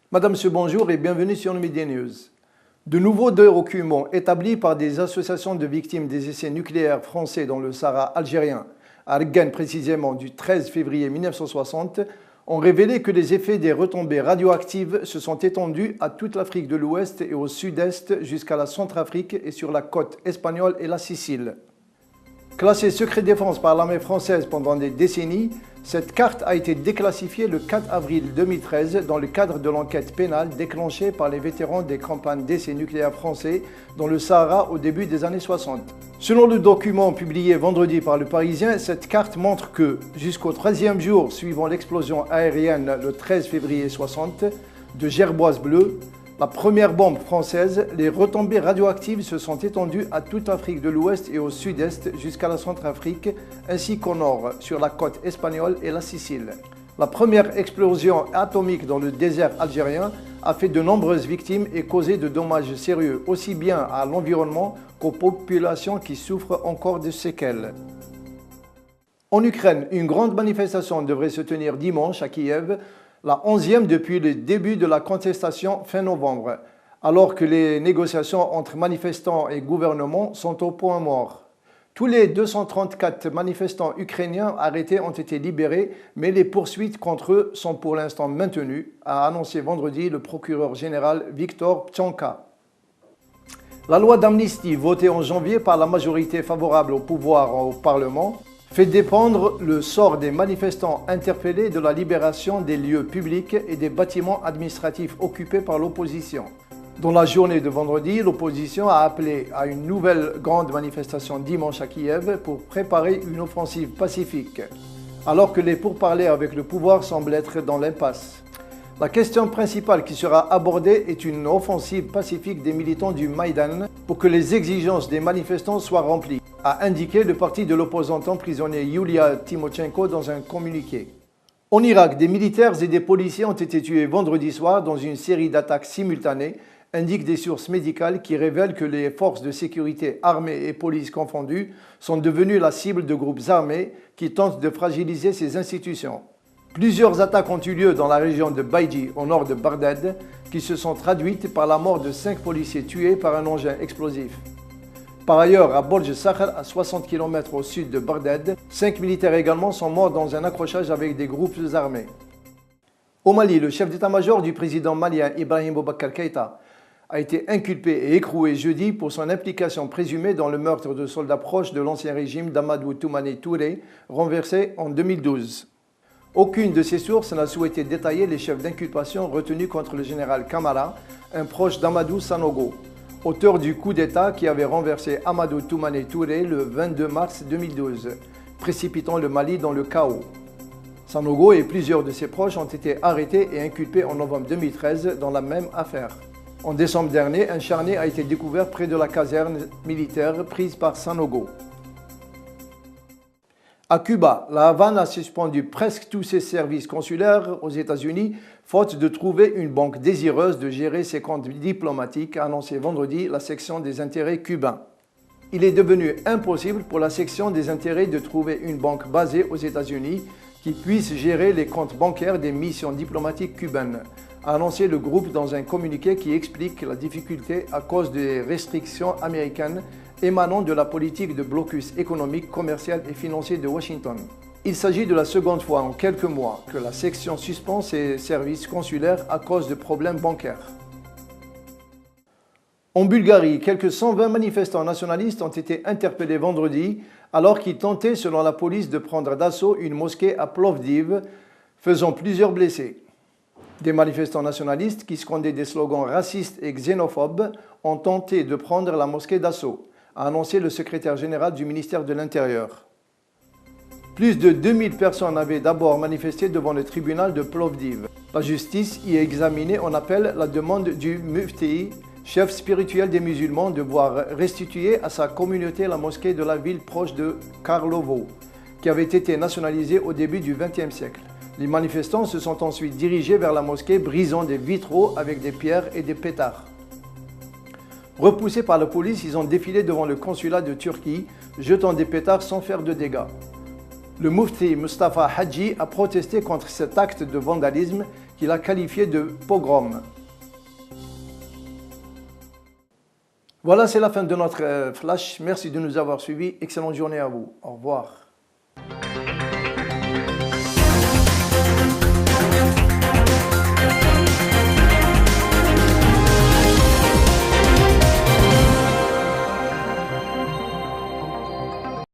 Madame, Monsieur, bonjour et bienvenue sur le Midi News. De nouveaux documents établis par des associations de victimes des essais nucléaires français dans le Sahara algérien, à Argane précisément du 13 février 1960, ont révélé que les effets des retombées radioactives se sont étendus à toute l'Afrique de l'Ouest et au sud-est jusqu'à la Centrafrique et sur la côte espagnole et la Sicile. Classée secret défense par l'armée française pendant des décennies, cette carte a été déclassifiée le 4 avril 2013 dans le cadre de l'enquête pénale déclenchée par les vétérans des campagnes d'essais nucléaires français dans le Sahara au début des années 60. Selon le document publié vendredi par Le Parisien, cette carte montre que, jusqu'au 13e jour suivant l'explosion aérienne le 13 février 60 de Gerboise bleue, la première bombe française, les retombées radioactives se sont étendues à toute l'Afrique de l'Ouest et au sud-est jusqu'à la Centrafrique, ainsi qu'au nord, sur la côte espagnole et la Sicile. La première explosion atomique dans le désert algérien a fait de nombreuses victimes et causé de dommages sérieux, aussi bien à l'environnement qu'aux populations qui souffrent encore de séquelles. En Ukraine, une grande manifestation devrait se tenir dimanche à Kiev, la 11e depuis le début de la contestation fin novembre, alors que les négociations entre manifestants et gouvernement sont au point mort. Tous les 234 manifestants ukrainiens arrêtés ont été libérés, mais les poursuites contre eux sont pour l'instant maintenues, a annoncé vendredi le procureur général Viktor Ptionka. La loi d'amnistie votée en janvier par la majorité favorable au pouvoir au Parlement fait dépendre le sort des manifestants interpellés de la libération des lieux publics et des bâtiments administratifs occupés par l'opposition. Dans la journée de vendredi, l'opposition a appelé à une nouvelle grande manifestation dimanche à Kiev pour préparer une offensive pacifique, alors que les pourparlers avec le pouvoir semblent être dans l'impasse. La question principale qui sera abordée est une offensive pacifique des militants du Maïdan pour que les exigences des manifestants soient remplies, a indiqué le parti de l'opposante emprisonnée Yulia Tymoshenko dans un communiqué. En Irak, des militaires et des policiers ont été tués vendredi soir dans une série d'attaques simultanées, indiquent des sources médicales qui révèlent que les forces de sécurité armées et police confondues sont devenues la cible de groupes armés qui tentent de fragiliser ces institutions. Plusieurs attaques ont eu lieu dans la région de Baïdi, au nord de Bagdad, qui se sont traduites par la mort de 5 policiers tués par un engin explosif. Par ailleurs, à Borj Sakhr, à 60 km au sud de Bagdad, 5 militaires également sont morts dans un accrochage avec des groupes armés. Au Mali, le chef d'état-major du président malien Ibrahim Boubacar Keïta a été inculpé et écroué jeudi pour son implication présumée dans le meurtre de soldats proches de l'ancien régime d'Amadou Toumani Touré, renversé en 2012. Aucune de ces sources n'a souhaité détailler les chefs d'inculpation retenus contre le général Camara, un proche d'Amadou Sanogo, auteur du coup d'État qui avait renversé Amadou Toumani Touré le 22 mars 2012, précipitant le Mali dans le chaos. Sanogo et plusieurs de ses proches ont été arrêtés et inculpés en novembre 2013 dans la même affaire. En décembre dernier, un charnier a été découvert près de la caserne militaire prise par Sanogo. À Cuba, la Havane a suspendu presque tous ses services consulaires aux États-Unis, faute de trouver une banque désireuse de gérer ses comptes diplomatiques, a annoncé vendredi la section des intérêts cubains. Il est devenu impossible pour la section des intérêts de trouver une banque basée aux États-Unis qui puisse gérer les comptes bancaires des missions diplomatiques cubaines, a annoncé le groupe dans un communiqué qui explique la difficulté à cause des restrictions américaines émanant de la politique de blocus économique, commercial et financier de Washington. Il s'agit de la seconde fois en quelques mois que la section suspend ses services consulaires à cause de problèmes bancaires. En Bulgarie, quelques 120 manifestants nationalistes ont été interpellés vendredi alors qu'ils tentaient, selon la police, de prendre d'assaut une mosquée à Plovdiv, faisant plusieurs blessés. Des manifestants nationalistes qui scandaient des slogans racistes et xénophobes ont tenté de prendre la mosquée d'assaut, a annoncé le secrétaire général du ministère de l'Intérieur. Plus de 2000 personnes avaient d'abord manifesté devant le tribunal de Plovdiv. La justice y a examiné en appel la demande du Mufti, chef spirituel des musulmans, de voir restituer à sa communauté la mosquée de la ville proche de Karlovo, qui avait été nationalisée au début du XXe siècle. Les manifestants se sont ensuite dirigés vers la mosquée, brisant des vitraux avec des pierres et des pétards. Repoussés par la police, ils ont défilé devant le consulat de Turquie, jetant des pétards sans faire de dégâts. Le Mufti Mustafa Hadji a protesté contre cet acte de vandalisme qu'il a qualifié de pogrom. Voilà, c'est la fin de notre flash. Merci de nous avoir suivis. Excellente journée à vous. Au revoir.